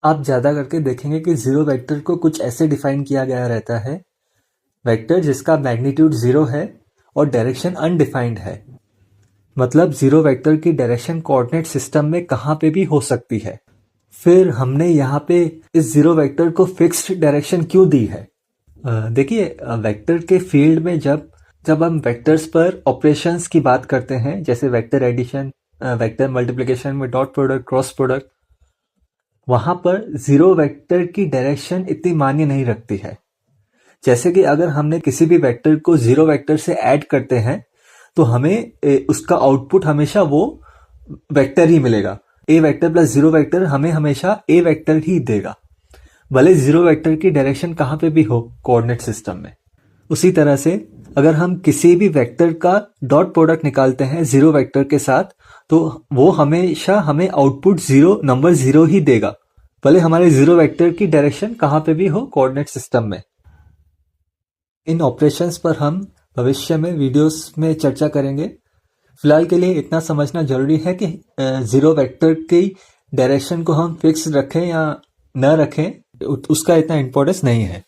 आप ज़्यादा करके देखेंगे कि ज़ीरो वेक्टर को कुछ ऐसे डिफाइन किया गया रहता है, वेक्टर जिसका मैग्नीट्यूड 0 है और डायरेक्शन अनडिफाइंड है। मतलब ज़ीरो वेक्टर की डायरेक्शन कोऑर्डिनेट सिस्टम में कहाँ पे भी हो सकती है। फिर हमने यहाँ पे इस ज़ीरो वेक्टर को फिक्स्ड डायरेक्शन क्यों दी है? देखिए, वेक्टर के फील्ड में जब जब हम वेक्टर्स पर ऑपरेशंस की बात करते हैं, जैसे वेक्टर एडिशन, वेक्टर मल्टीप्लिकेशन में डॉट प्रोडक्ट, क्रॉस प्रोडक्ट, वहां पर ज़ीरो वेक्टर की डायरेक्शन इतनी मान्य नहीं रखती है। जैसे कि अगर हमने किसी भी वेक्टर को ज़ीरो वेक्टर से ऐड करते हैं तो हमें उसका आउटपुट हमेशा वो वेक्टर ही मिलेगा। ए वेक्टर प्लस ज़ीरो वेक्टर हमें हमेशा ए वेक्टर ही देगा, भले ज़ीरो वेक्टर की डायरेक्शन कहाँ पे भी हो कोऑर्डिनेट सिस्टम में। उसी तरह से अगर हम किसी भी वेक्टर का डॉट प्रोडक्ट निकालते हैं ज़ीरो वेक्टर के साथ, तो वो हमेशा हमें आउटपुट नंबर 0 ही देगा, भले हमारे ज़ीरो वेक्टर की डायरेक्शन कहाँ पे भी हो कोऑर्डिनेट सिस्टम में। इन ऑपरेशंस पर हम भविष्य में वीडियोस में चर्चा करेंगे। फिलहाल के लिए इतना समझना जरूरी है कि ज़ीरो वेक्टर की डायरेक्शन को हम फिक्स रखें या न रखें, उसका इतना इम्पोर्टेंस नहीं है।